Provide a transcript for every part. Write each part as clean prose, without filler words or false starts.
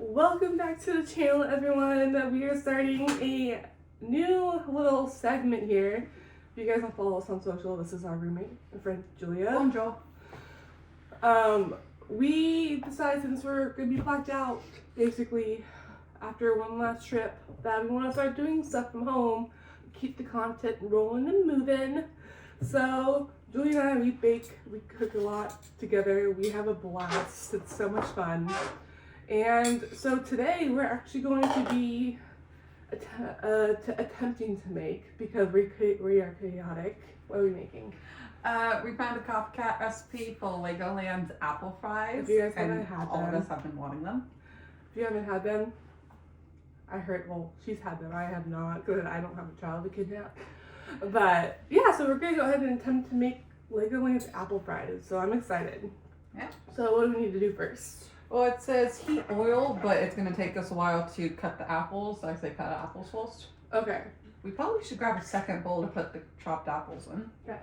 Welcome back to the channel, everyone. We are starting a new little segment here. If you guys don't follow us on social, this is our roommate and friend Julia. Bonjour. We decided, since we're gonna be blacked out basically after one last trip, that we want to start doing stuff from home, keep the content rolling and moving. So Julia and I, we bake, we cook a lot together. We have a blast. It's so much fun. And so today we're actually going to be attempting to make, because we are chaotic. What are we making? We found a copycat recipe for Legoland Apple Fries. If you guys haven't had all of them. us have been wanting them. If you haven't had them, I heard, well, she's had them. I have not, because I don't have a child to kidnap. But yeah, so we're going to go ahead and attempt to make Legoland Apple Fries. So I'm excited. Yeah. So what do we need to do first? Well, it says heat oil, but it's going to take us a while to cut the apples. I say cut apples first. Okay. We probably should grab a second bowl to put the chopped apples in. Okay.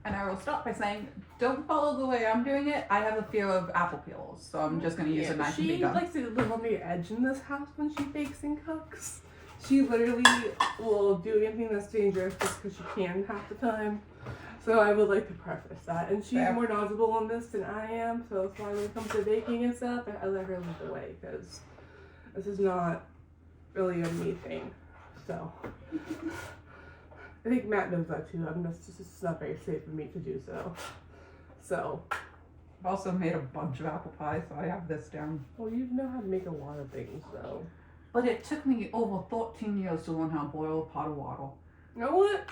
And I will start by saying, don't follow the way I'm doing it. I have a fear of apple peels, so I'm just going to use a knife and be She done. likes to live on the edge in this house when she bakes and cooks. She literally will do anything that's dangerous just because she can half the time. So I would like to preface that. And she's Fair. more knowledgeable on this than I am, so that's why when it comes to baking and stuff, I let her lead the way, because this is not really a me thing. So I think Matt knows that too. It's not very safe for me to do so. So. I've also made a bunch of apple pie, so I have this down. Well, you know how to make a lot of things, so. But it took me over 13 years to learn how to boil a pot of water. You know what?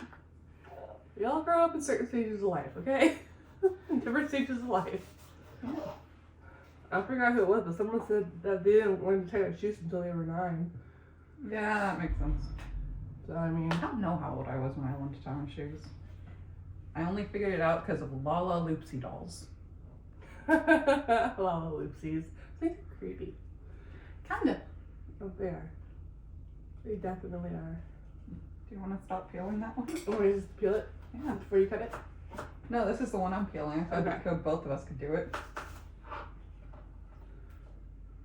We all grow up in certain stages of life, okay? Different stages of life. Yeah. I forgot who it was, but someone said that they didn't learn to tie their shoes until they were 9. Yeah, that makes sense. So, I mean. I don't know how old I was when I learned to tie my shoes. I only figured it out because of Lala Loopsy dolls. Lala Loopsies. I think they're creepy. Kinda. Oh, they are. They definitely are. Do you want to stop peeling that one? Want me to just peel it Yeah. before you cut it? No, this is the one I'm peeling. I Okay. thought both of us could do it.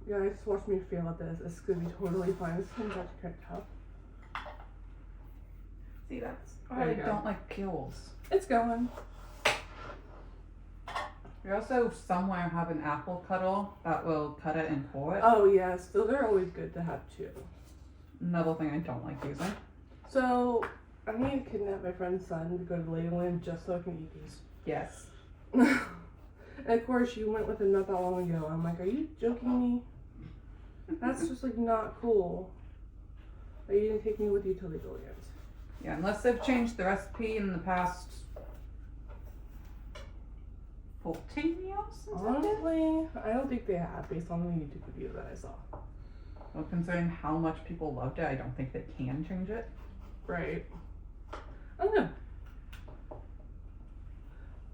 Yeah, just watch me fail at this. It's gonna be totally fine. It's gonna be kind of tough. See, that's There why I you go. don't like peels. It's going. We also somewhere have an apple cutter that will cut it and pull it. Oh, yes. Those are always good to have too. Another thing I don't like using. So, I need to kidnap my friend's son to go to Legoland just so I can eat these. Yes. And of course, you went with him not that long ago. I'm like, are you joking me? That's just like not cool. Are you gonna take me with you to Legoland? Yeah, unless they've changed the recipe in the past 14 years since I did. Honestly, I don't think they have, based on the YouTube video that I saw. Well, considering how much people loved it, I don't think they can change it. Right. I don't know.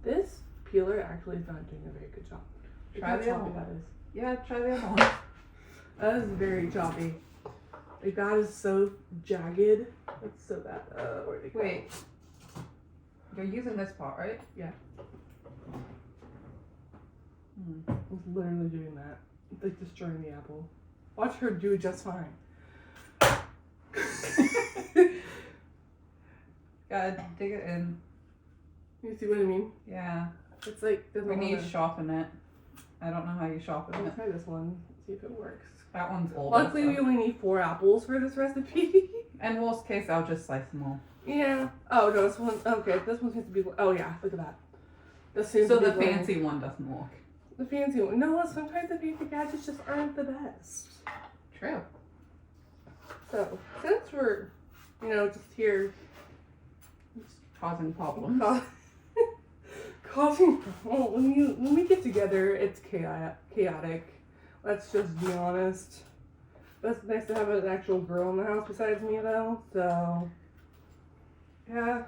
This peeler actually is not doing a very good job. Look Try how the choppy other that one. is. Yeah, try the other one. That is very choppy. Like, that is so jagged. That's so bad. Where'd it go? Wait. You're using this part, right? Yeah. Hmm. It's literally doing that. It's like destroying the apple. Watch her do just fine. Gotta dig it in. You see what I mean? Yeah. It's like, doesn't We need wanna- to sharpen it. I don't know how you sharpen I'll it. try this one, see if it works. That one's old. Luckily, we only need 4 apples for this recipe. And worst case, I'll just slice them all. Yeah. Oh, no, this one, okay, this one seems to be, oh yeah, look at that. This seems So to be the long. fancy one doesn't work. The fancy one. No, sometimes the fancy gadgets just aren't the best. True. So, since we're, just here Causing problems. causing, well, when we get together, it's chaotic. Let's just be honest. But it's nice to have an actual girl in the house besides me, though. So, yeah.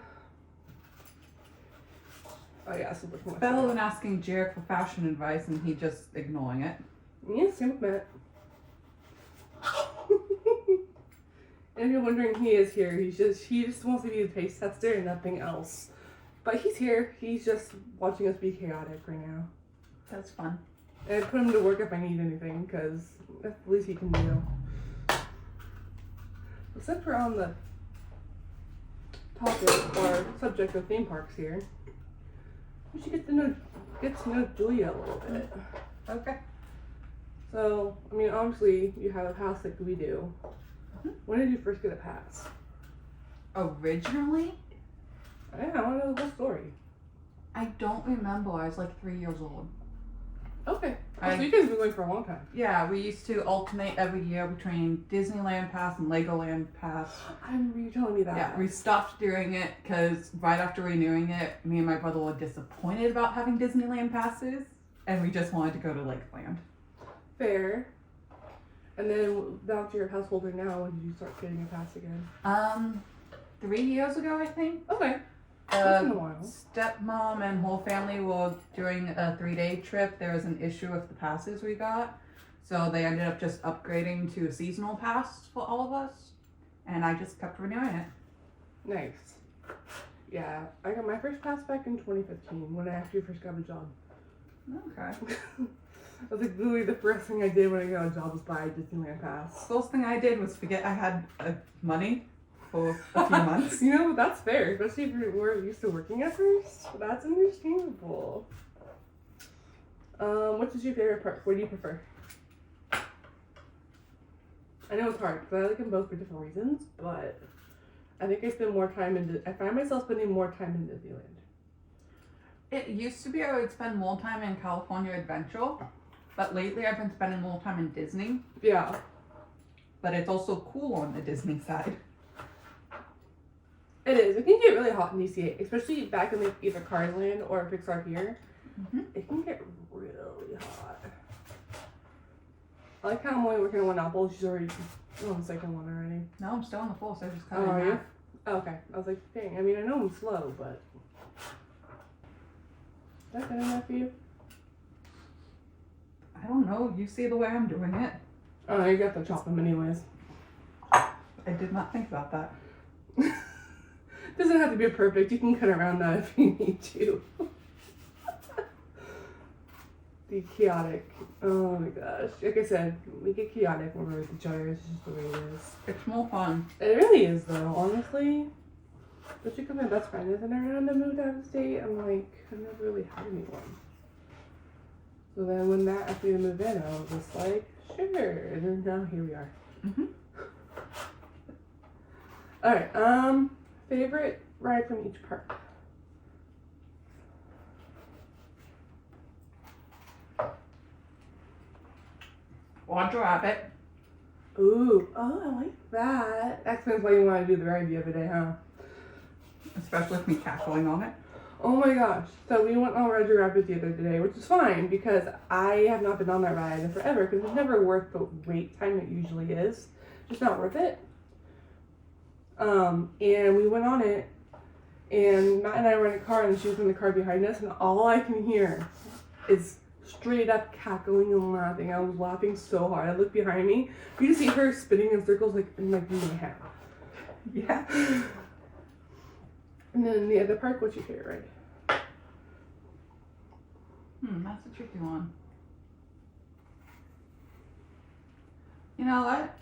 Oh yeah, so look much Better than asking Jared for fashion advice and he just ignoring it. Yeah, same with Matt. And if you're wondering, he is here. He just wants to be a taste tester and nothing else. But he's here. He's just watching us be chaotic right now. That's fun. And I put him to work if I need anything, because that's the least he can do. Since we're on the topic or subject of theme parks here, we should get to know Julia a little bit. Okay. So, I mean, obviously you have a pass like we do. Mm-hmm. When did you first get a pass? Originally, Yeah, I want to know the whole story. I don't remember. I was like 3 years old. Okay. So you guys have been going for a long time. Yeah, we used to alternate every year between Disneyland Pass and Legoland Pass. I remember you telling me that. Yeah, we stopped doing it because right after renewing it, me and my brother were disappointed about having Disneyland passes, and we just wanted to go to Legoland. Fair. And then now that you're a householder now, when did you start getting a pass again? 3 years ago, I think. Okay. That's been a while. Stepmom and whole family were doing a 3-day trip. There was an issue with the passes we got, so they ended up just upgrading to a seasonal pass for all of us, and I just kept renewing it. Nice. Yeah, I got my first pass back in 2015 when I actually first got a job. Okay. That was like literally the first thing I did when I got a job was buy a Disneyland pass. First thing I did was forget I had money for a few months. You know, that's fair, especially if you were used to working at first. That's understandable. Which is your favorite part? What do you prefer? I know it's hard because I like them both for different reasons, but I think I spend more time I find myself spending more time in Disneyland. It used to be I would spend more time in California Adventure, but lately I've been spending more time in Disney. Yeah. But it's also cool on the Disney side. It is. It can get really hot in DCA, especially back in either Cars Land or Pixar here. Mm-hmm. It can get really hot. I like how I'm only working on one apple. She's already on the second one already. No, I'm still on the full, so I just cut Oh, it are in you? half. Oh, okay. I was like, dang. I mean, I know I'm slow, but is that good enough for you? I don't know. You see the way I'm doing it. Oh, you got to chop them anyways. I did not think about that. Doesn't have to be perfect. You can cut around that if you need to. Be chaotic. Oh my gosh. Like I said, we get chaotic when we're with each other. It's just the way it is. It's more fun. It really is, though, honestly. Especially because my best friend isn't around to move out of state. I'm like, I've never really had anyone. So then when Matt asked me to move in, I was just like, sure. And then now here we are. Mm-hmm. Alright, favorite ride from each park? Roger Rabbit. Ooh, oh, I like that. That explains why you want to do the ride the other day, huh? Especially with me cackling on it. Oh my gosh. So we went on Roger Rabbit the other day, which is fine because I have not been on that ride in forever because it's never worth the wait time it usually is. Just not worth it. And we went on it, and Matt and I were in a car, and she was in the car behind us, and all I can hear is straight up cackling and laughing. I was laughing so hard. I looked behind me. You can see her spinning in circles like in my hair. Yeah. And then the other park, what's your favorite ride? That's a tricky one. You know what?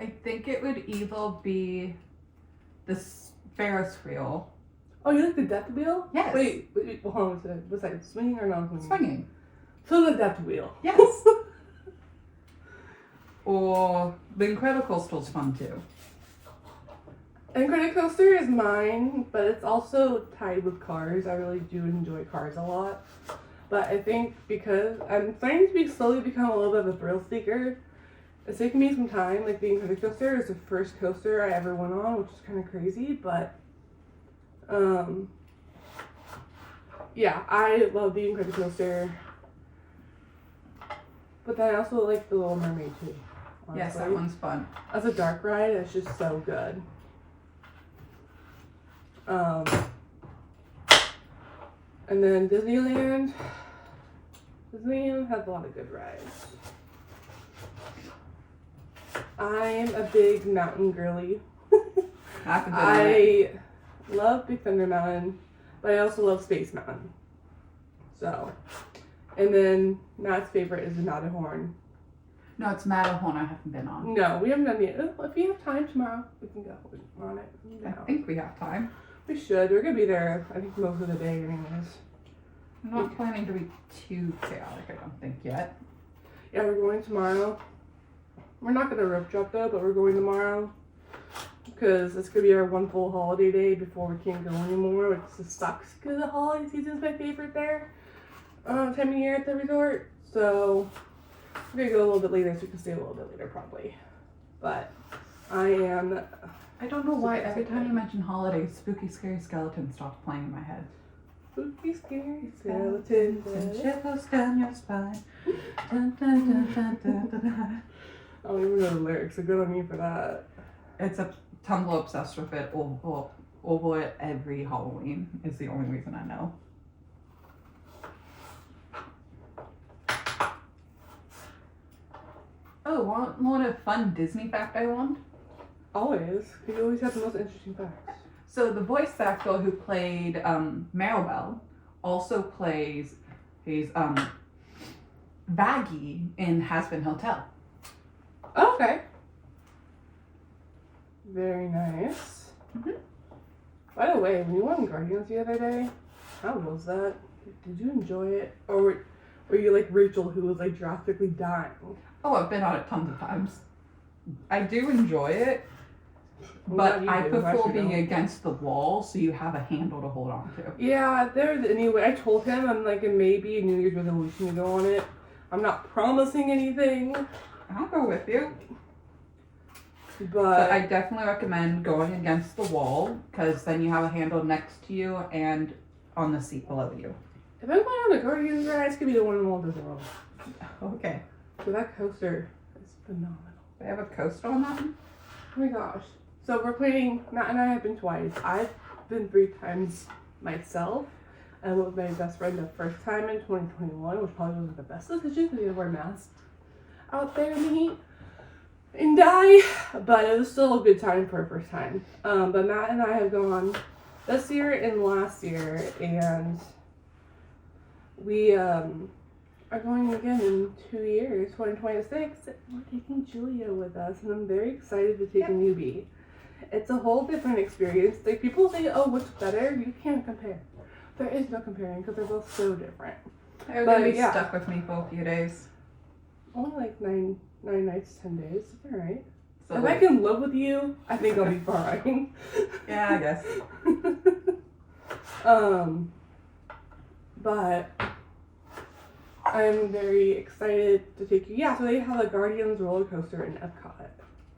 I think it would either be the Ferris wheel. Oh, you like the Death Wheel? Yes. Wait, hold on. What's that? Swinging or non-swinging? Swinging. So the Death Wheel. Yes. Or the Incredicoaster's fun too. Incredicoaster is mine, but it's also tied with Cars. I really do enjoy Cars a lot. But I think because I'm starting to slowly become a little bit of a thrill seeker, it's taken me some time. Like the Incredicoaster is the first coaster I ever went on, which is kind of crazy, but yeah, I love the Incredicoaster. But then I also like the Little Mermaid too. Honestly. Yes, that one's fun. As a dark ride, it's just so good. And then Disneyland has a lot of good rides. I'm a big mountain girly. I I love Big Thunder Mountain. but I also love Space Mountain. So, and then Matt's favorite is the Matterhorn. No, it's Matterhorn I haven't been on. No, we haven't done it. If we have time tomorrow, we can go on it. I think we have time. We should. We're gonna be there, I think, most of the day anyways. I'm not planning to be too chaotic, I don't think, yet. Yeah, we're going tomorrow. We're not gonna rope drop though, but we're going tomorrow. Because it's gonna be our one full holiday day before we can't go anymore, which just sucks because the holiday season is my favorite there. Time of year at the resort. So we're gonna go a little bit later so we can stay a little bit later probably. But I don't know why every time you mention holidays, spooky scary skeletons stop playing in my head. Spooky scary skeletons and shivers down your spine. Dun, dun, dun, dun, dun, dun, dun. I don't even know the lyrics, so good on you for that. It's a Tumblr obsessed with it over it every Halloween is the only reason I know. Oh, want a fun Disney fact I learned? Always. You always have the most interesting facts. So the voice actor who played Maribel also plays his Vaggie in Has Been Hotel. Okay. Very nice. Mm-hmm. By the way, when you went on Guardians the other day, how was that? Did you enjoy it? Or were you like Rachel who was like drastically dying? Oh, I've been on it tons of times. I do enjoy it, but I prefer being against the wall so you have a handle to hold on to. Yeah, anyway, I told him I'm like maybe a New Year's resolution to go on it. I'm not promising anything. I'll go with you. But I definitely recommend going against the wall because then you have a handle next to you and on the seat below you. if I'm going on a Guardians ride, it's gonna be the one in Walt Disney World. Okay. So that coaster is phenomenal. They have a coaster on that one? Oh my gosh. So we're planning, Matt and I have been twice. I've been 3 times myself. I went with my best friend the first time in 2021, which probably wasn't the best decision because we had to wear masks out there in the heat and die. But it was still a good time for a first time. But Matt and I have gone this year and last year, and we are going again in 2 years, 2026. We're taking Julia with us, and I'm very excited to take a newbie. It's a whole different experience. Like people say, "Oh, what's better?" You can't compare. There is no comparing because they're both so different. They're gonna be stuck with me for a few days. Only like 9 nights, 10 days. It's all right. So if I can live with you, I think I'll be fine. Yeah, I guess. But I'm very excited to take you. Yeah, so they have a Guardians roller coaster in Epcot.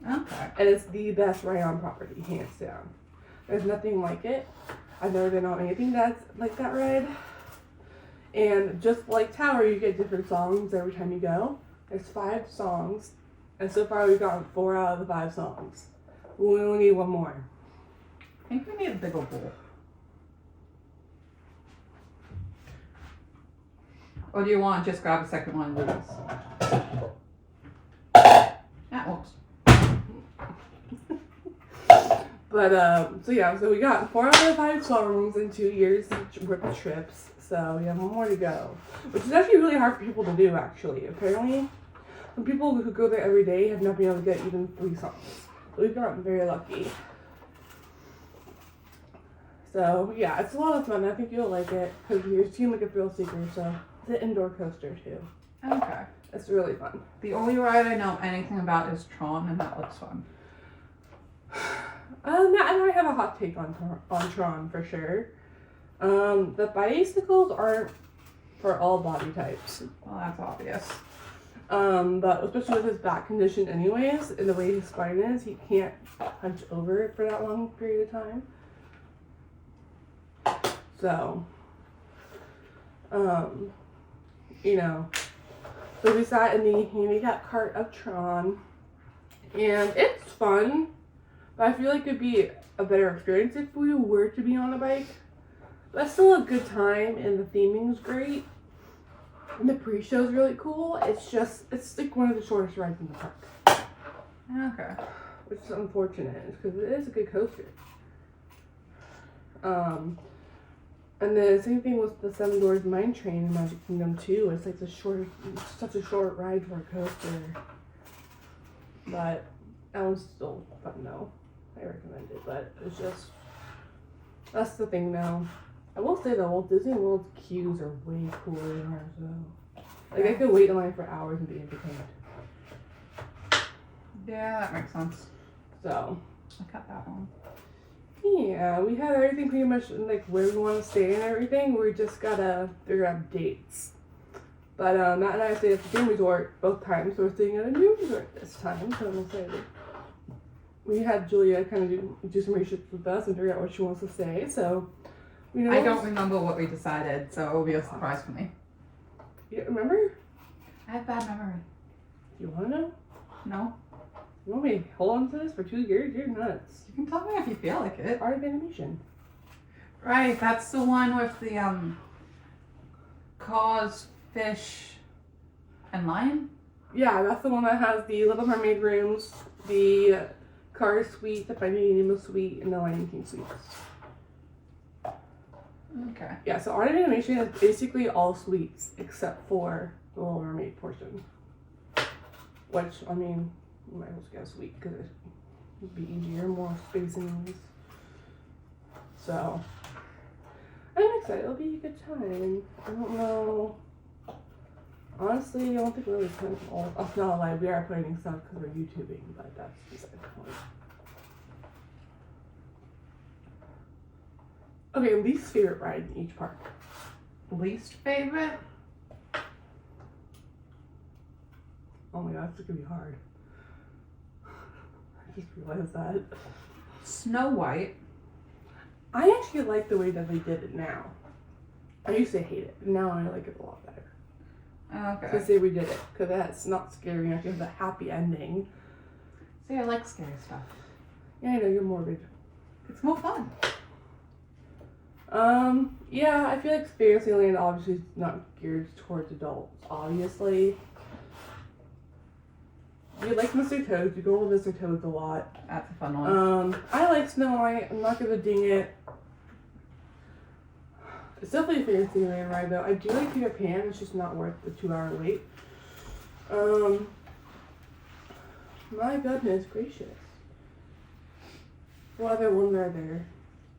Okay. And it's the best ride on property, hands down. There's nothing like it. I've never been on anything that's like that ride. And just like Tower, you get different songs every time you go. There's 5 songs. And so far we've gotten 4 out of the 5 songs. We only need 1 more. I think we need a bigger bowl. Or do you want to just grab a second one and do this? That works. But, so yeah, so we got 4 out of the 5 songs in 2 years worth of trips. So we have 1 more to go. Which is actually really hard for people to do, actually. Apparently, some people who go there every day have not been able to get even 3 songs. So we've gotten very lucky. So, yeah, it's a lot of fun. I think you'll like it. Because you seem like a thrill seeker, so it's an indoor coaster, too. Okay. It's really fun. The only ride I know anything about is Tron, and that looks fun. Matt and I have a hot take on Tron for sure. The bicycles aren't for all body types. Well, that's obvious. But especially with his back condition anyways, and the way his spine is, he can't hunch over it for that long period of time. So, you know, so we sat in the handicap cart of Tron, and it's fun, but I feel like it'd be a better experience if we were to be on a bike. But it's still a good time, and the theming's great, and the pre-show's really cool. It's like one of the shortest rides in the park. Okay. Which is unfortunate, because it is a good coaster. And the same thing with the Seven Doors Mine Train in Magic Kingdom too. It's like such a short ride for a coaster. But that one's still fun though. I recommend it, but it's just, that's the thing now. I will say though, Walt Disney World's queues are way cooler than ours though. Like I could wait in line for hours and be entertained. Yeah, that makes sense. So I cut that one. yeah, we have everything pretty much like where we want to stay and everything. We just gotta figure out dates. But Matt and I stayed at the same resort both times, so we're staying at a new resort this time. So I'm excited. We had Julia kind of do some research with us and figure out where she wants to stay. So we know. I don't remember what we decided, so it will be a surprise for me. You remember? I have bad memory. Do you want to know? No. You want me to hold on to this for 2 years? You're nuts. You can tell me if you feel like it. Art of Animation. Right, that's the one with the cause, fish, and lion? Yeah, that's the one that has the Little Mermaid rooms, the Cars suite, the Finding Nemo suite, and the Lion King suites. Okay. Yeah, so Art of Animation is basically all suites except for the Little Mermaid portion. Which, I mean, you might as well get a suite because it would be easier, more space anyways. So, I'm excited. It'll be a good time. I don't know. Honestly, I don't think we're really putting all. Oh, not a lie. We are putting stuff because we're YouTubing, but that's beside the point. Okay, least favorite ride in each park. Least favorite? Oh my god, it's gonna be hard. I just realized that. Snow White. I actually like the way that they did it now. I used to hate it, but now I like it a lot better. Okay. To say we did it, because that's not scary enough. You have a happy ending. See, I like scary stuff. Yeah, I know, you're morbid. It's more fun. Yeah, I feel like Fantasyland obviously is not geared towards adults, obviously. You like Mr. Toad, you go with Mr. Toad's a lot. That's a fun one. I like Snow White, I'm not gonna ding it. It's definitely a Fantasyland ride though. I do like Peter Pan, it's just not worth the 2-hour wait. My goodness gracious. What other ones are there?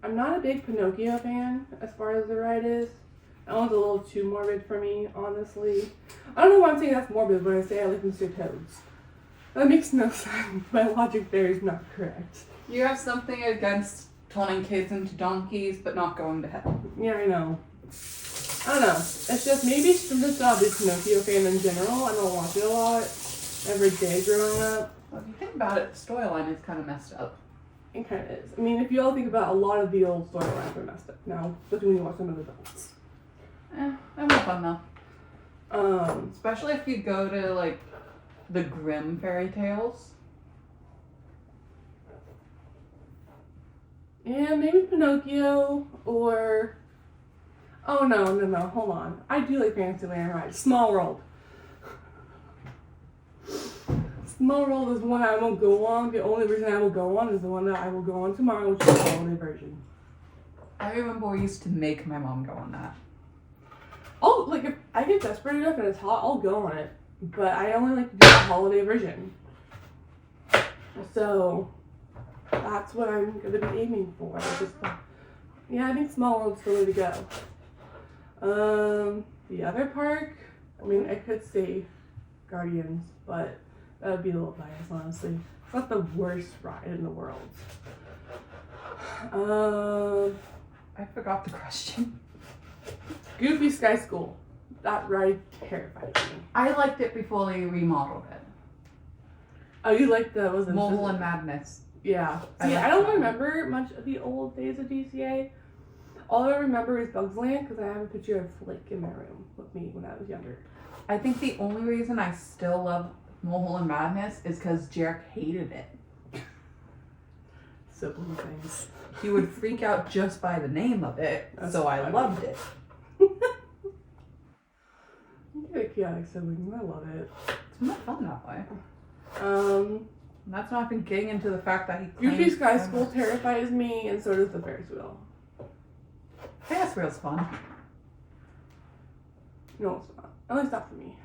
I'm not a big Pinocchio fan as far as the ride is. That one's a little too morbid for me, honestly. I don't know why I'm saying that's morbid when I say I like Mr. Toad's. That makes no sense. My logic there is not correct. You have something against turning kids into donkeys, but not going to hell. Yeah, I know. I don't know. It's just maybe I'm just not a big Pinocchio fan in general. I don't watch it a lot every day growing up. Well, if you think about it, the storyline is kind of messed up. It kind of is. I mean, if you all think about a lot of the old storylines are messed up now, especially when you watch them as adults. They're more fun though. Um, Especially if you go to like the Grimm fairy tales. Yeah, maybe Pinocchio or... Oh, no, hold on. I do like Fantasyland rides. Small World. Small World is one I won't go on. The only reason I will go on is the one that I will go on tomorrow, which is the holiday version. I remember we used to make my mom go on that. Oh, like if I get desperate enough and it's hot, I'll go on it. But I only like to do the holiday version. So... that's what I'm going to be aiming for. Yeah, I think Small World's the way to go. The other park, I mean, I could say Guardians, but that would be a little biased, honestly. It's not the worst ride in the world. I forgot the question. Goofy Sky School. That ride terrified me. I liked it before they remodeled it. Oh, you liked the, was it? Mobile and Madness. Yeah. See, I don't remember much of the old days of DCA. All I remember is Bugs Land because I have a picture of Flick in my room with me when I was younger. I think the only reason I still love Mobile and Madness is because Jarek hated it. Simple things. He would freak out just by the name of it, so I loved it. You get a chaotic sibling, I love it. It's more fun that way. Um, And that's not even getting into the fact that he Goofy claims Sky School terrifies me, and so does the Ferris wheel. Ferris wheel's fun. No, it's not. At least not for me.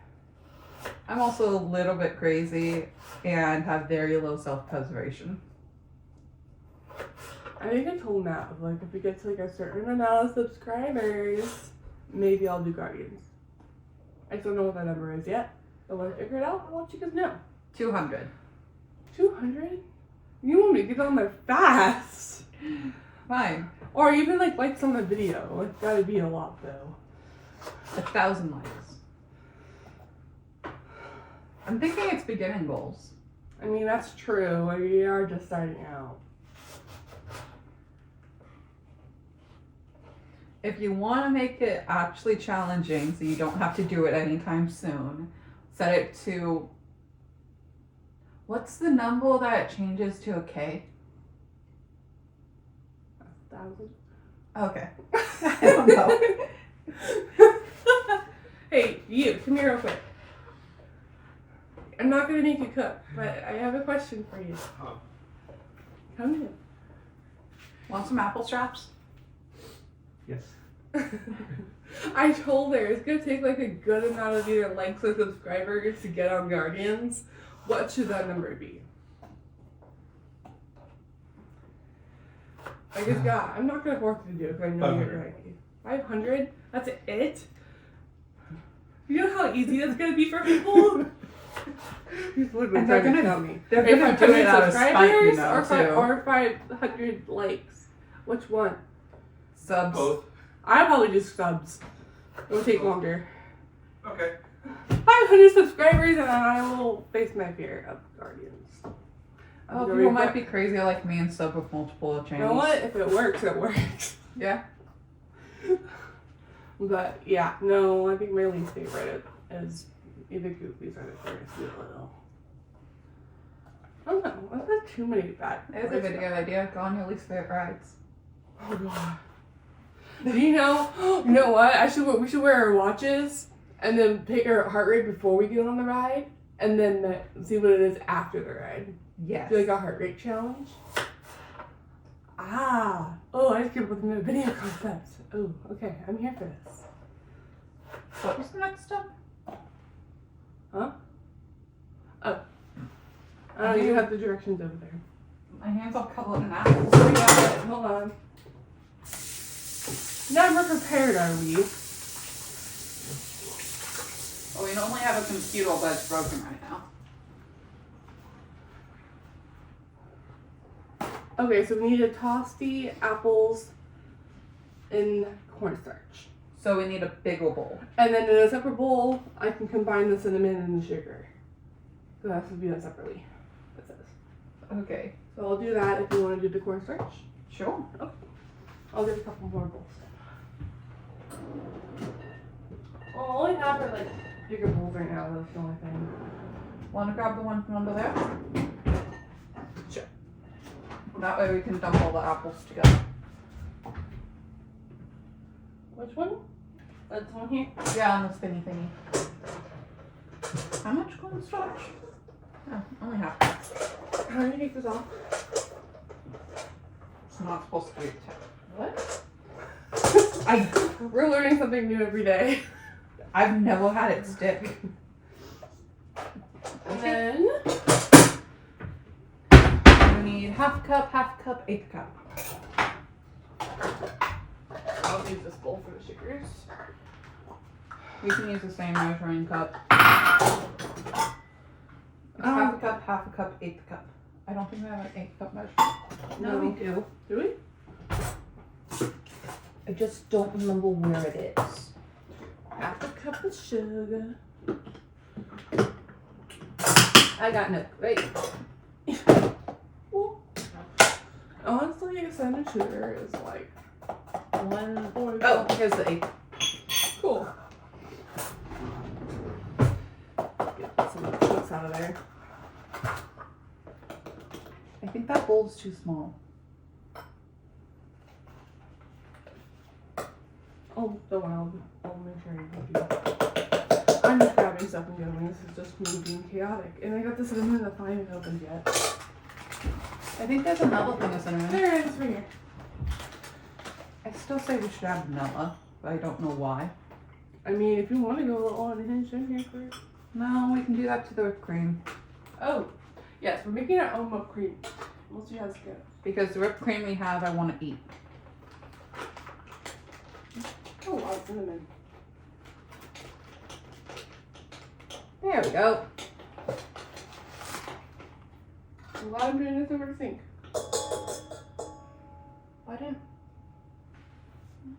I'm also a little bit crazy and have very low self-preservation. I think I told Matt, like, if we get to like a certain amount of subscribers, maybe I'll do Guardians. I still don't know what that number is yet. But when I figure it out, I'll let you guys know. 200. 200? You want me to get on there fast. Fine. Or even like some of the video. It's gotta be a lot though. 1,000 likes. I'm thinking it's beginning goals. I mean, that's true. We are just starting out. If you want to make it actually challenging so you don't have to do it anytime soon, set it to... What's the number that it changes to a K? 1,000. Okay. I don't know. Hey, you, come here real quick. I'm not gonna make you cook, but I have a question for you. Come in. Want some apple straps? Yes. I told her it's gonna take like a good amount of either likes or subscribers to get on Guardians. What should that number be? I just got. I'm not gonna force you to do it because I know you're right. 500? That's it? You know how easy that's gonna be for people? He's literally And they're trying to gonna- tell me. they're If gonna I'm do doing it out of spite, you subscribers know, or 500 likes. Which one? Subs. Both. I'll probably do subs. It will take longer. Okay. 500 subscribers and then I will face my fear of Guardians. Oh, people might be crazy like me and sub with multiple channels. You know what? If it works, it works. Yeah. But yeah, no, I think my least favorite is either Goofy's or the Ferris wheel. I don't know. I've had too many bad. There's a video idea. Go on your least favorite rides. Oh god. You know what? We should wear our watches and then pick our heart rate before we get on the ride, and then see what it is after the ride. Yes. Do like a heart rate challenge. Oh, I just came up with a new video concept. Oh, okay, I'm here for this. What was the next step? Huh? Oh. I don't know, you have the directions over there. My hands all covered in apples. We got it. Hold on. Never prepared, are we? Well, we only have a computer that's broken right now. Okay, so we need to toss the apples in cornstarch. So we need a bigger bowl. And then in a separate bowl, I can combine the cinnamon and the sugar. So that has to be done separately. It says. Okay. So I'll do that if you want to do the cornstarch. Sure. Okay. I'll get a couple more bowls. Well, I only have like bigger bowls right now. That's the only thing. Want to grab the one from under there? Sure. That way we can dump all the apples together. Which one? That's one here. Yeah, on the spinny thingy. How much cornstarch? Oh, only half. How do you take this off? It's not supposed to be What? I We're learning something new every day. I've never had it stick. And then We need half cup, eighth cup. I'll use this bowl for the sugars. We can use the same measuring cup. It's half a cup, eighth cup. I don't think we have an eighth cup measurement. No, we do. Do we? I just don't remember where it is. Half a cup of sugar. I got no. Wait. Well, honestly, a cinnamon sugar is like 1 or Oh, here's the eighth. cool. Get some of the chunks out of there. I think that bowl's too small. Oh, the wild. I'll make sure you do. I'm just grabbing stuff and going. This is just me being chaotic. And I got this cinnamon that's not even opened yet. I think there's another thing of cinnamon. There it is, right here. I still say we should add vanilla, but I don't know why. I mean, if you want to go a little on hinge in here for it. No, we can do that to the whipped cream. Oh, yes, we're making our own whipped cream. We'll see how this goes. Because the whipped cream we have, I want to eat. Oh, a lot of cinnamon. There we go. I'm glad I'm doing this over the sink. I didn't.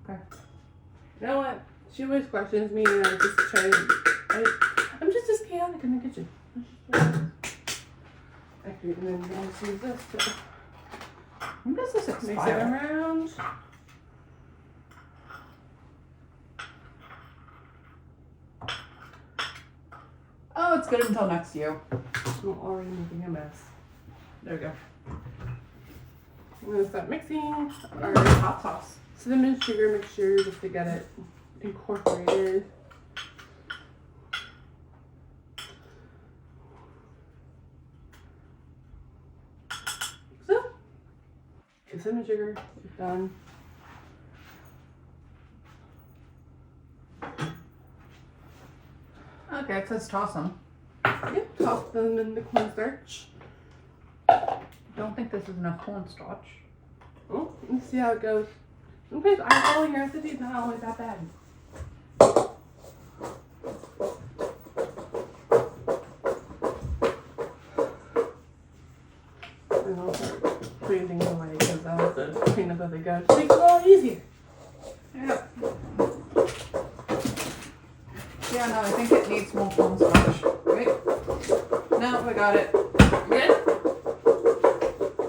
Okay. You know what? She always questions me, and I just try to. I'm just as chaotic in the kitchen. Actually, and then I'll just use this to When does this mix it expire? around. Oh, it's good until next year. I'm already making a mess. There we go. I'm gonna start mixing our hot sauce, cinnamon sugar mixture just to get it incorporated. So, the cinnamon sugar is done. Okay, it says toss them. Yep, toss them in the cornstarch. Don't think this is enough cornstarch. Oh, let's see how it goes. Sometimes eyeballing your recipe is not always that bad. And I'll start putting things away because I'll have to clean up as I go. It makes it all easier. Yep. Yeah, no, I think it needs more cornstarch. Right? No, we got it. Good?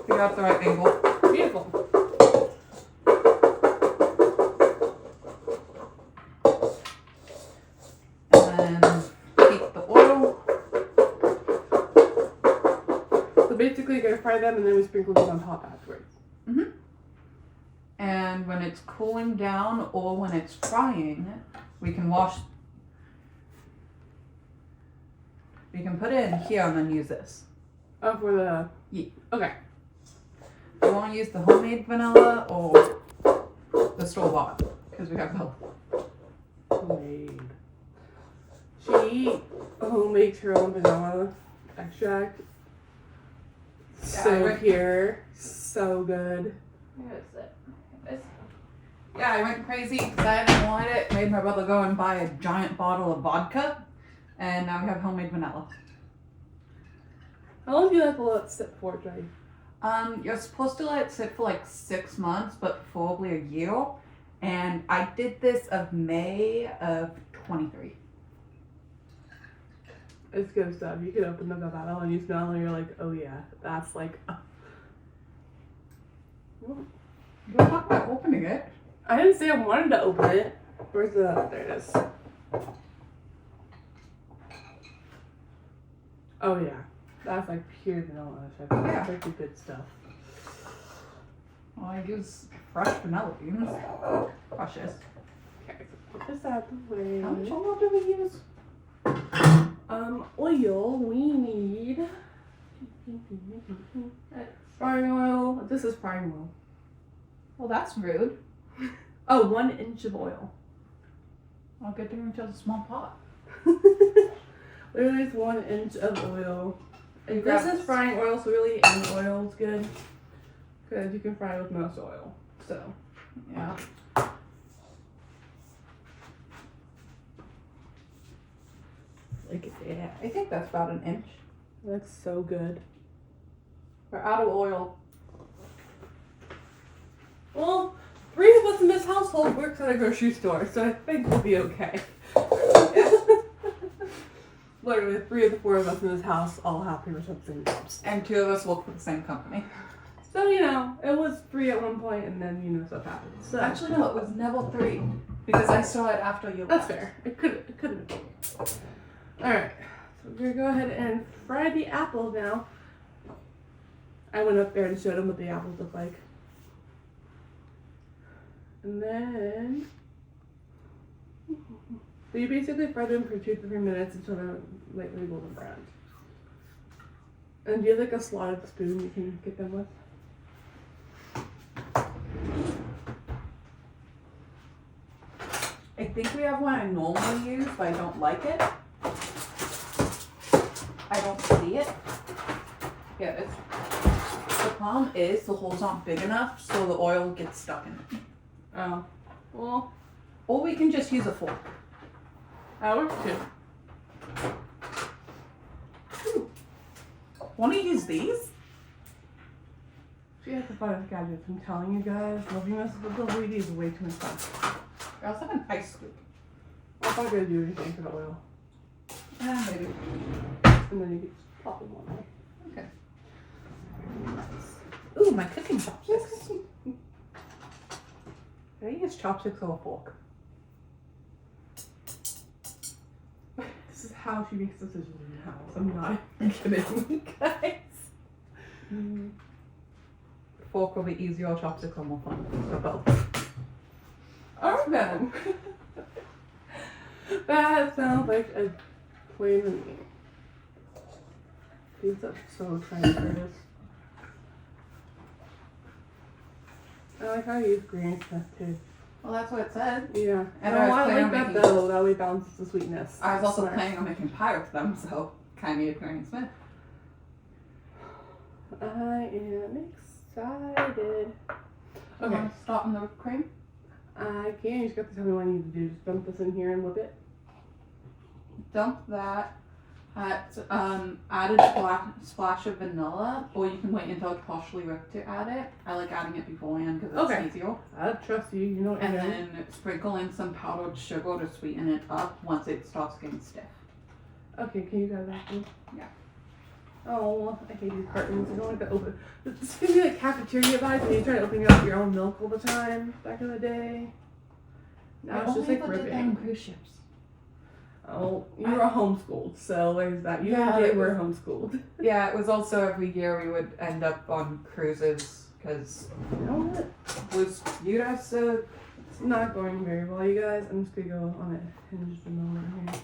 We got the right angle. Beautiful. And then heat the oil. So basically, you're gonna fry them and then we sprinkle them on top afterwards. Mm-hmm. And when it's cooling down or when it's frying, we can wash. We can put it in here and then use this. Oh, for the. Yeah. Okay. Do you want to use the homemade vanilla or the store-bought? Because we have both. Homemade. She makes her own vanilla extract. So right. pure, so good. Where is it? Yeah, I went crazy because I didn't want it. Made my brother go and buy a giant bottle of vodka, and now we have homemade vanilla. How long do you like to let it sit for, Jay? You're supposed to let it sit for like 6 months, but probably a year. And I did this of May of 23. It's good stuff. You can open the bottle and you smell and you're like, oh yeah, that's like. You want to talk about opening it? I didn't say I wanted to open it. Where's the? There it is. Oh yeah, that's like pure vanilla. Yeah. That's like the good stuff. Well, I use fresh vanilla beans. Precious. Okay, so put this out the way. How much oil do we use? Oil. We need frying oil. This is frying oil. Well, that's rude. Oh, 1 inch of oil. I'll get there into a small pot. Literally, it's 1 inch of oil. And grab this is this. frying oil, so really any oil is good. Because you can fry with most oil. So, Yeah. look at that. I think that's about an inch. That's so good. We're out of oil. Well, 3 of us in this household works at a grocery store, so I think we'll be okay. Literally, 3 of the 4 of us in this house all have pretty much the same jobs. And 2 of us work for the same company. So, you know, it was 3 at one point, and then, you know, stuff happened. So, Actually, no, it was never 3. Because I saw it after you that's left. fair. It could have been. Alright, so we're gonna go ahead and fry the apples now. I went up there and showed them what the apples look like. And then, so you basically fry them for 2 to 3 minutes until they're lightly golden brown. And do you have like a slotted spoon you can get them with? think we have one I normally use, but I don't like it. I don't see it. Yeah, it's. The problem is the holes aren't big enough, so the oil gets stuck in it. Oh. Well, Or we can just use a fork. that works too. Want to use these? She has to find us gadgets. I'm telling you guys, loving this with the lady is way too much fun. I also have an ice scoop. I'm not gonna do anything for the oil. Maybe. And then you can just pop them on there. Okay. Ooh, my cooking chopsticks. Can I use chopsticks or a fork? This is how she makes decisions in the house. I'm not kidding, guys. Fork will be easier, or chopsticks are more fun. So both. Alright then. That sounds like a plan to me. These are so excited for this. I like how you use green stuff too. Well, that's what it said. Yeah. And Oh, I was I planning like on that making- though. That way it balances the sweetness. I was also Smart. planning on making pie with them, so kind of need Granny Smith. I am excited. Okay. Okay. Start in the whipped cream. I can. You just got to tell me what I need to do. Just dump this in here and whip it. Dump that. Add a splash of vanilla, or you can wait until it's partially whipped to add it. I like adding it beforehand because it's Okay. easier. I trust you. You know what And you're doing. then sprinkle in some powdered sugar to sweeten it up once it starts getting stiff. Okay, can you guys that? Yeah. Oh, I hate these cartons. I don't like to open. It's gonna be like cafeteria vibes when you try to open up your own milk all the time back in the day. Now it's just like ripping. cruise ships. Oh, you were homeschooled, so there's that. You Yeah, and Jay it were was- homeschooled. Yeah, it was also every year we would end up on cruises because You know what? it was viewed as a. It's not going very well, you guys. I'm just gonna go on a hinged moment here.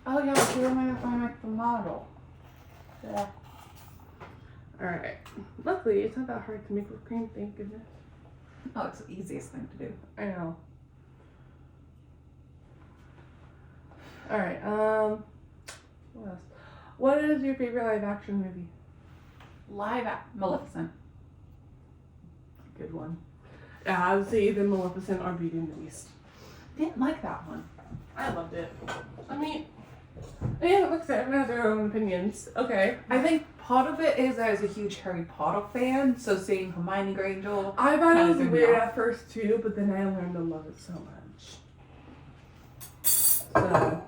Oh yeah, she reminded me of the model. Yeah. Alright. Luckily, it's not that hard to make whipped cream, thank goodness. Oh, it's the easiest thing to do. I know. Alright, what else? What is your favorite live action movie? Live act Maleficent. Good one. Yeah, I would say either Maleficent or Beauty and the Beast. Didn't like that one. I loved it. I mean, yeah, like I said, everyone has their own opinions. Okay. I think part of it is I was a huge Harry Potter fan, so seeing Hermione Granger. I thought it Kinda was threw me weird off. at first too, but then I learned to love it so much. So,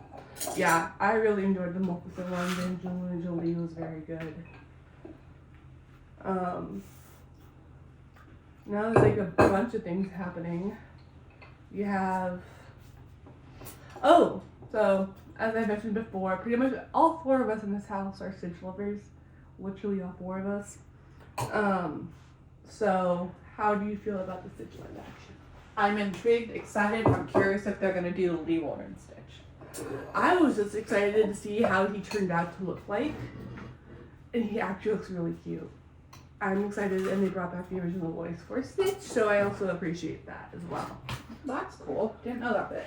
yeah, I really enjoyed the Maleficent one. Angelina Jolie was very good. Now there's like a bunch of things happening. You have, so as I mentioned before, pretty much all four of us in this house are Stitch lovers. Literally all four of us. So how do you feel about the Stitch live action? I'm intrigued, excited. I'm curious if they're gonna do Leroy and Stitch. I was just excited to see how he turned out to look like. And he actually looks really cute. I'm excited, and they brought back the original voice for Stitch, so I also appreciate that as well. That's cool. Didn't know that bit.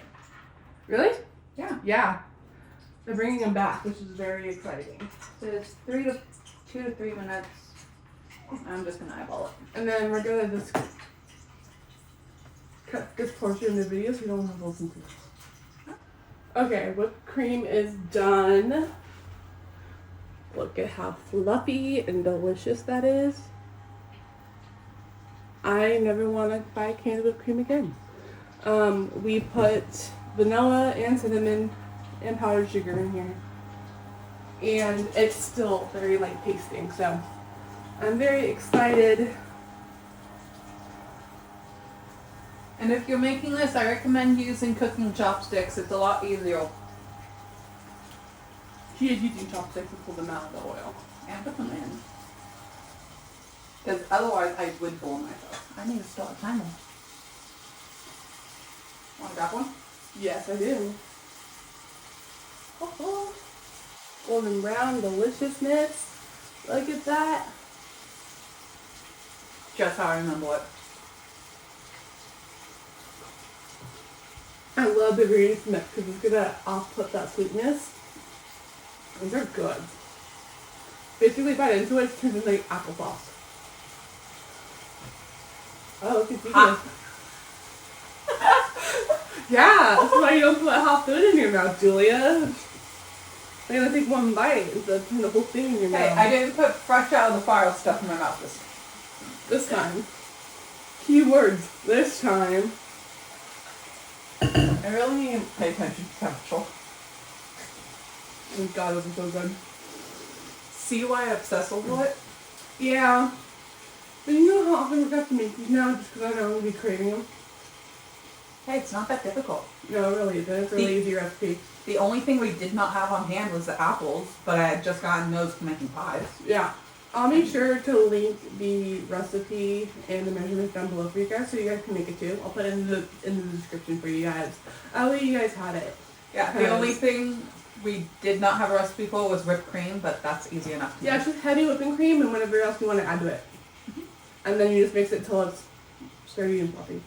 Really? Yeah. Yeah. They're bringing him back, which is very exciting. So it's 2 to 3 minutes. I'm just gonna eyeball it. And then we're gonna just cut this portion of the video so you don't have to listen to this. Okay, whipped cream is done. Look at how fluffy and delicious that is. I never want to buy a can of whipped cream again. We put vanilla and cinnamon and powdered sugar in here. And it's still very light tasting, so I'm very excited. And if you're making this, I recommend using cooking chopsticks. It's a lot easier. She is using chopsticks to pull them out of the oil. And put them in. Because otherwise I would burn myself. I need to start a timer. Want to grab one? Yes, I do. Oh, golden brown deliciousness. Look at that. Just how I remember it. I love the greens mix because it's gonna off-put that sweetness. And they're good. Basically, bite into it, it turns into like applesauce. Oh, look at you. Yeah, that's why you don't put hot food in your mouth, Julia. You're gonna take one bite instead of putting the whole thing in your Hey, mouth. I didn't put fresh out of the fire stuff in my mouth This time. Keywords. This time. I really need to pay attention to temperature. Oh god, this is so good. See why I obsess over it? Yeah. But you know how often we got to make these now just because I know I'm going to be craving them? Hey, it's not that difficult. No, it really isn't. It's a really easy recipe. The only thing we did not have on hand was the apples, but I had just gotten those for making pies. Yeah. I'll make sure to link the recipe and the measurements down below for you guys so you guys can make it too. I'll put it in the description for you guys. That way you guys had it. Yeah, the only thing we did not have a recipe for was whipped cream, but that's easy enough to Yeah, make. it's just heavy whipping cream and whatever else you want to add to it. And then you just mix it till it's sturdy and fluffy.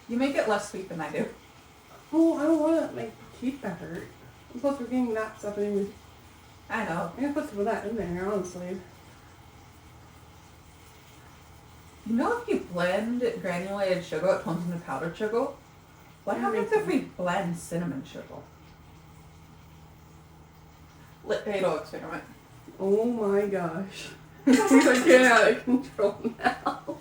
You make it less sweet than I do. Oh, I don't want to make teeth that hurt. Plus we're getting that stuff anyways. I know. I'm gonna put some of that in there, honestly. You know if you blend granulated sugar, it turns into powdered sugar? What happens if we blend cinnamon sugar? Lit potato experiment. Oh my gosh. Things are getting out of control now.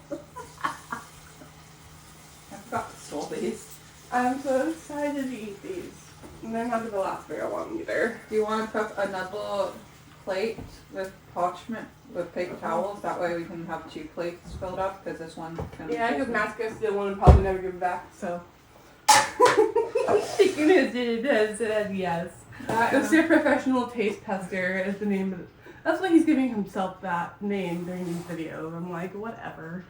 I forgot to store these. I'm so excited to eat these. And they're not gonna last very long either. Do you want to cook another plate with parchment, with paper towels? That way we can have 2 plates filled up, because this one can... Yeah, because Matt's gonna steal one and probably never give it back, so. Shaking his head said yes. Mr. Professional Taste Tester is the name of it. That's why he's giving himself that name during these videos. I'm like, whatever.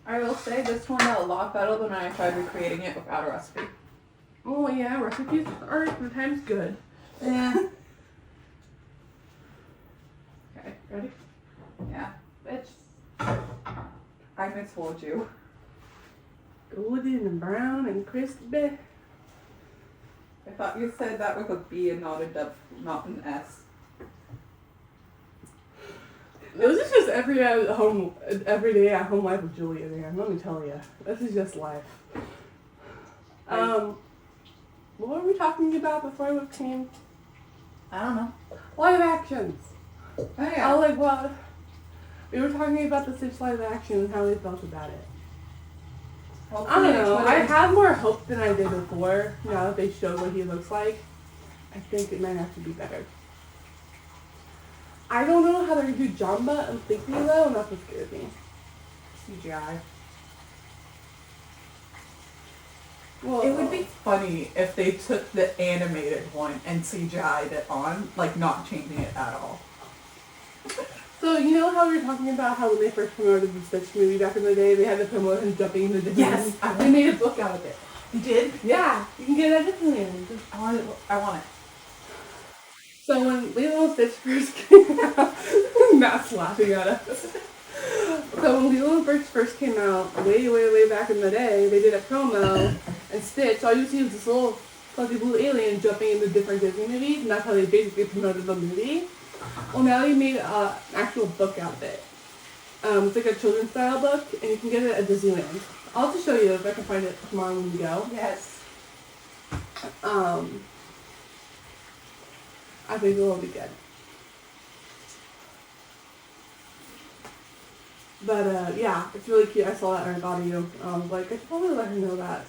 I will say this turned out a lot better than when I tried recreating it without a recipe. Oh yeah, recipes are sometimes good. Yeah. Okay, ready? Yeah. Bitch. I misfold you. Golden and brown and crispy. I thought you said that with a B and not a W, not an S. This is just every day at home life with Julia, man. Let me tell you, this is just life. What were we talking about before we came? I don't know. Live actions. Oh yeah. Oh, like what? We were talking about the Stitch live action and how we felt about it. I don't know. I have more hope than I did before. Now that they showed what he looks like, I think it might have to be better. I don't know how they're gonna do Jamba and Sleepy though, and that's what scares me. CGI. Well, It would be funny if they took the animated one and CGI'd it on, like not changing it at all. So you know how we were talking about how when they first promoted the Stitch movie back in the day, they had the promote him jumping into different. Yes, They made a book out of it. You did? Yeah, you can get it at Disneyland. I want it. I want it. So when Lilo and Stitch first came out, Matt's laughing at us. So when Lilo and Stitch first came out, way back in the day, they did a promo, and Stitch, all you see was this little fuzzy blue alien jumping into different Disney movies, and that's how they basically promoted the movie. Well, now they made an actual book out of it. It's like a children's style book, and you can get it at Disneyland. I'll have to show you if I can find it tomorrow when we go. Yes. I think it will be good. But yeah, it's really cute. I saw that in her body. I was like, I should probably let her know that.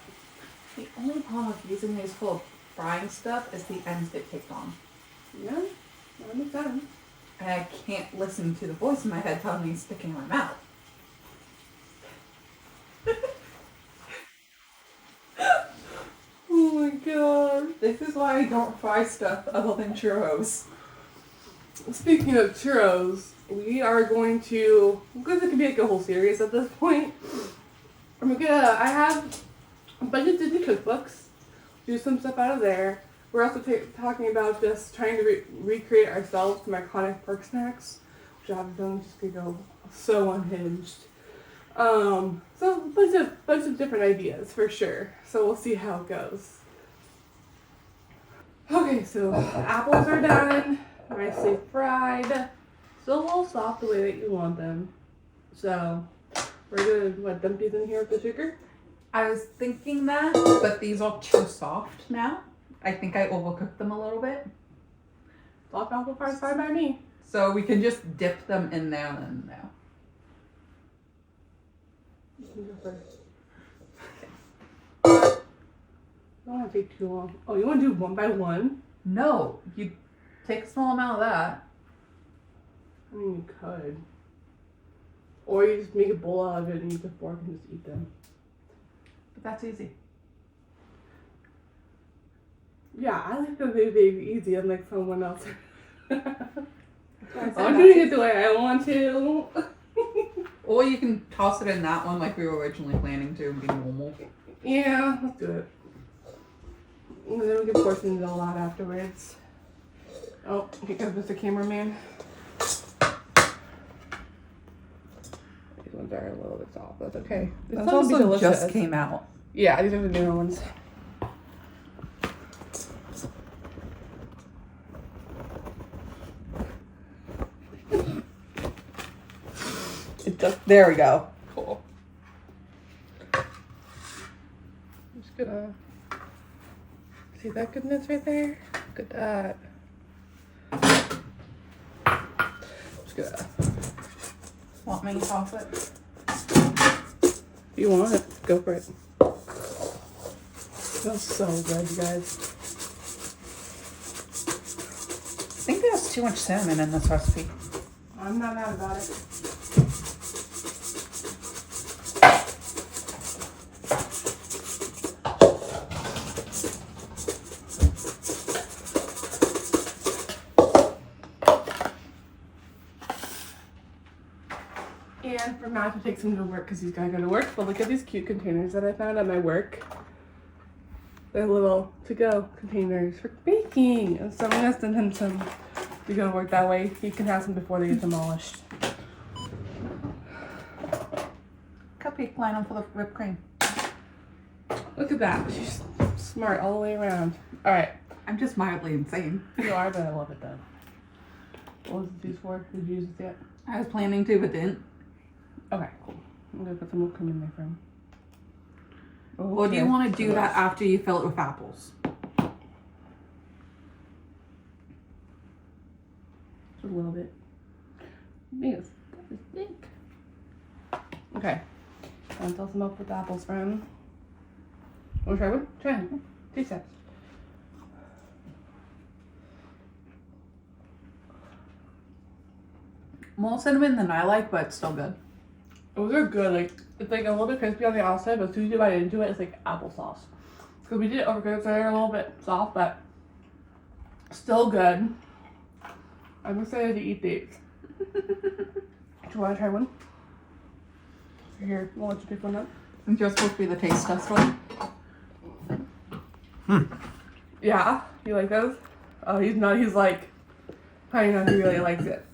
The only problem with using these for frying stuff is the ends get kicked on. Yeah, that makes sense. And I can't listen to the voice in my head telling me it's sticking in my mouth. Oh my god. This is why I don't fry stuff other than churros. Speaking of churros, we are going to, because it could be like a whole series at this point. I have a bunch of Disney cookbooks, do some stuff out of there. We're also talking about just trying to recreate ourselves some iconic park snacks, which I haven't done, just gonna go so unhinged. So a bunch of different ideas for sure. So we'll see how it goes. Okay, so apples are done, nicely fried. Still a little soft the way that you want them. So we're gonna dump these in here with the sugar. I was thinking that, but these are too soft now. I think I overcooked them a little bit. Soft apple fries fine by me. So we can just dip them in there and now. You go first. Don't want to take too long. Oh, you want to do one by one? No, you take a small amount of that. I mean, you could. Or you just make a bowl out of it and use a fork and just eat them. But that's easy. Yeah, I like them very easy, unlike someone else. I'm I'm doing it the way I want to. Or you can toss it in that one like we were originally planning to and be normal. Yeah, let's do it. And then we can portion it all out afterwards. Oh, here comes Mr. Cameraman. These ones are a little bit soft, but that's okay. It's Those not gonna be also delicious. just came out. Yeah, these are the newer ones. There we go. Cool. Just gonna see that goodness right there. Look at that. Just gonna. Want me to toss it? If you want it, go for it. Smells so good, you guys. I think there's too much cinnamon in this recipe. I'm not mad about it. And for Matt to take some to work because he's gotta go to work. But look at these cute containers that I found at my work. They're little to-go containers for baking. And so I'm gonna send him some to go to work that way. He can have some before they get demolished. Cupcake line for the whipped cream. Look at that. She's smart all the way around. All right. I'm just mildly insane. You are, but I love it though. What was it used for? Did you use it yet? I was planning to, but didn't. Okay, cool. I'm gonna put some whipped cream in there for him. Or do you want to do that after you fill it with apples? Just a little bit. Yes, that is thick. Okay. I'll fill some up with apples for him. Want to try one? Try one. Taste test. More cinnamon than I like, but still good. Those are good. Like, it's like a little bit crispy on the outside, but as soon as you bite into it, it's like applesauce. Because we did it overcooked, so they're a little bit soft, but still good. I'm excited to eat these. Do you want to try one? Here, I'll let you pick one up. And you're supposed to be the taste test one. Yeah, you like those? Oh, he's not. He's like, I know he really likes it.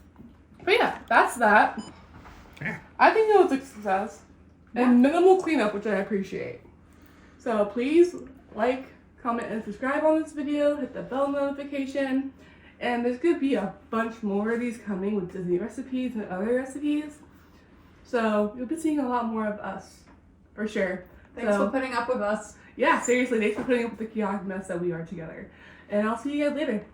But yeah, that's that. Yeah. I think it was a success. And minimal cleanup, which I appreciate. So please like, comment, and subscribe on this video. Hit the bell notification. And there's going to be a bunch more of these coming with Disney recipes and other recipes. So you'll be seeing a lot more of us, for sure. Thanks for putting up with us. Yeah, seriously, thanks for putting up with the chaotic mess that we are together. And I'll see you guys later.